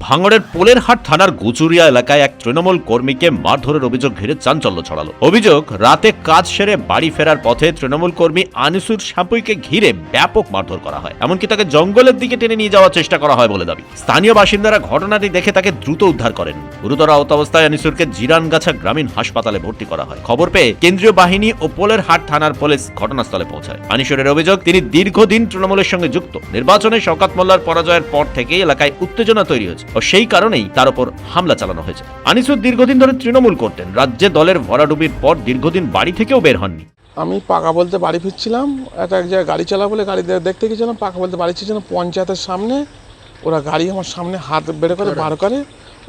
ভাঙড়ের পোলেরহাট থানার গুচুরিয়া এলাকায় এক তৃণমূল কর্মীকে মারধরের অভিযোগ ঘিরে চাঞ্চল্য ছড়ালো। অভিযোগ, রাতে কাজ সেরে বাড়ি ফেরার পথে তৃণমূল কর্মী আনিসুর সাপুইকে ঘিরে ব্যাপক মারধর করা হয়, এমনকি তাকে জঙ্গলের দিকে টেনে নিয়ে যাওয়ার চেষ্টা করা হয় বলে দাবি। স্থানীয় বাসিন্দারা ঘটনাটি দেখে তাকে দ্রুত উদ্ধার করেন। গুরুতর আহত অবস্থায় আনিসুরকে জিরানগাছা গ্রামীণ হাসপাতালে ভর্তি করা হয়। খবর পেয়ে কেন্দ্রীয় বাহিনী ও পোলেরহাট থানার পুলিশ ঘটনাস্থলে পৌঁছায়। আনিসুরের অভিযোগ, তিনি দীর্ঘদিন তৃণমূলের সঙ্গে যুক্ত। নির্বাচনে শওকত মোল্লার পরাজয়ের পর থেকেই এলাকায় উত্তেজনা তৈরি হয়েছে ও সেই কারণেই তার উপর হামলা চালানো হয়েছে। আনিসুর দীর্ঘদিন ধরে তৃণমূল করতেন। রাজ্যে দলের ভরাডুবির পর দীর্ঘদিন বাড়ি থেকেও বের হননি। আমি পাকা বলতে বাড়ি ফিরছিলাম, এক জায়গায় গাড়ি চালা বলে গাড়ি দেখতে গেছিলাম। পাকা বলতে বাড়ি ছিলাম, পঞ্চায়েতের সামনে ওরা গাড়ি আমার সামনে হাত বের করে বার করে।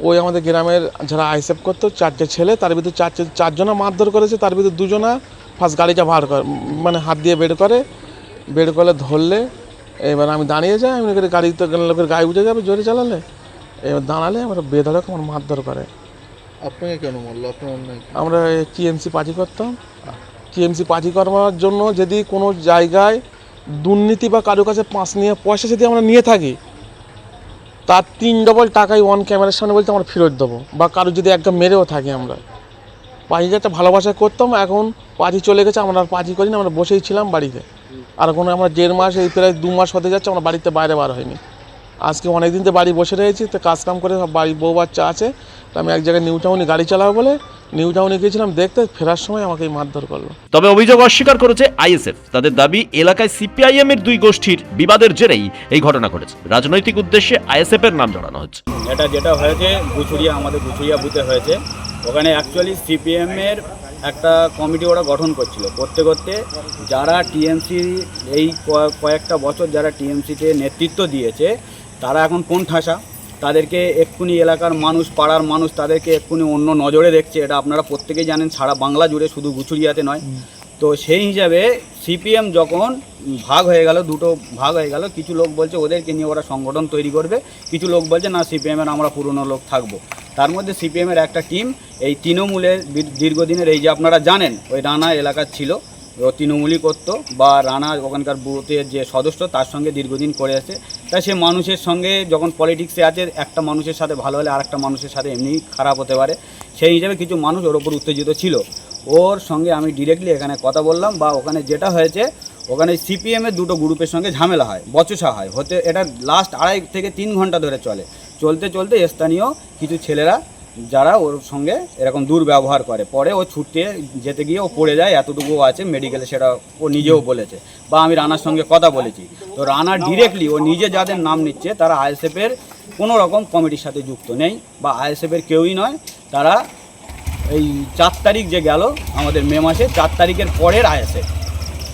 ওই আমাদের গ্রামের যারা আইসেফ করতো, চারটে ছেলে, তার ভিতরে চারজনা মারধর করেছে। তার ভিতরে দুজনা ফার্স্ট গাড়িটা বার করে, মানে হাত দিয়ে বের করে ধরলে। এবার আমি দাঁড়িয়ে যাই, আমি গাড়িতে লোকের গায়ে উঠে যাবে জোরে চালালে। এবার দাঁড়ালে আমরা বেধড়ক আমার মারধর করে। আপনাকে কেন মারলো? আমরা টিএমসি পার্টি করতাম। টিএমসি পার্টি করার জন্য যদি কোনো জায়গায় দুর্নীতি বা কারো কাছে পয়সা যদি আমরা নিয়ে থাকি, তার 3 ডবল টাকাই অন ক্যামেরার সামনে বলতে আমরা ফেরত দেবো। বা কারো যদি একদম মেরেও থাকি, আমরা পার্টিটা একটা ভালোবাসা করতাম। এখন পার্টি চলে গেছে, আমরা আর পার্টি করি না, আমরা বসেই ছিলাম বাড়িতে। আর কোনো আমরা 1.5 মাস, এই প্রায় 2 মাস হতে যাচ্ছে আমরা বাড়িতে বাইরে বার হয়নি। আজকে অনেক দিন তো বাড়ি বসে রয়েছি, তো কাজকাম করে সব বাড়ি বউ বাচ্চা আছে। তো আমি এক জায়গায় নিউ টাউনে গাড়ি চালাবো বলে নিউ টাউনে গিয়েছিলাম দেখতে, ফেরার সময় আমাকে মারধর করলো। তবে অভিযোগ অস্বীকার করেছে আইএসএফ। তাদের দাবি, এলাকায় সিপিআইএম এর দুই গোষ্ঠীর বিবাদের জেরেই এই ঘটনা ঘটেছে। রাজনৈতিক উদ্দেশ্যে আইএসএফ এর নাম জড়ানো হচ্ছে। এটা যেটা হয়েছে গুচুরিয়া, আমাদের গুচুরিয়া বুথে হয়েছে। ওখানে অ্যাকচুয়ালি সিপিএম এর একটা কমিটি ওরা গঠন করতে করতে যারা টিএমসি এই কয়েকটা বছর যারা টিএমসিতে নেতৃত্ব দিয়েছে, তারা এখন কোন ঠাসা, তাদেরকে এক্ষুনি এলাকার মানুষ, পাড়ার মানুষ তাদেরকে এক্ষুনি অন্য নজরে দেখছে। এটা আপনারা প্রত্যেকেই জানেন, সারা বাংলা জুড়ে, শুধু গুচুরিয়াতে নয়। তো সেই হিসাবে সিপিএম যখন ভাগ হয়ে গেল, দুটো ভাগ হয়ে গেল, কিছু লোক বলছে ওদেরকে নিয়ে ওরা সংগঠন তৈরি করবে, কিছু লোক বলছে না সিপিএমের আমরা পুরনো লোক থাকবো। তার মধ্যে সিপিএমের একটা টিম এই তৃণমূলের দীর্ঘদিনের, এই যে আপনারা জানেন ওই রানা এলাকার ছিল, ও তৃণমূলই করতো, বা রানা ওখানকার বুথের যে সদস্য তার সঙ্গে দীর্ঘদিন করে আসে। তাই সে মানুষের সঙ্গে যখন পলিটিক্সে আছে, একটা মানুষের সাথে ভালো হলে আরেকটা মানুষের সাথে এমনি খারাপ হতে পারে। সেই হিসাবে কিছু মানুষ ওর ওপর উত্তেজিত ছিল। ওর সঙ্গে আমি ডিরেক্টলি এখানে কথা বললাম, বা ওখানে যেটা হয়েছে, ওখানে সিপিএমের দুটো গ্রুপের সঙ্গে ঝামেলা হয়, বচসা হয় হতে। এটা লাস্ট 2.5 থেকে 3 ঘন্টা ধরে চলতে স্থানীয় কিছু ছেলেরা যারা ওর সঙ্গে এরকম দুর্ব্যবহার করে, পরে ও ছুটতে যেতে গিয়ে ও পড়ে যায়, এতটুকু আছে মেডিকেলে, সেটা ও নিজেও বলেছে, বা আমি রানার সঙ্গে কথা বলেছি। তো রানা ডিরেক্টলি ও নিজে যাদের নাম নিচ্ছে তারা আইএসএফের কোনো রকম কমিটির সাথে যুক্ত নেই, বা আইএসএফের কেউই নয়। তারা এই 4 তারিখ যে গেল আমাদের মে মাসে, 4 তারিখের পরের আইএসএফ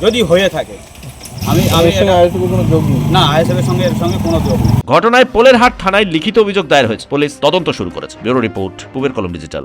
যদি হয়ে থাকে, আমি না, আইএসএফের সঙ্গে এর সঙ্গে কোনো যোগ নেই। ঘটনায় পোলেরহাট থানায় লিখিত অভিযোগ দায়ের হয়েছে। পুলিশ তদন্ত শুরু করেছে। ব্যুরো রিপোর্ট, পূবের কলম ডিজিটাল।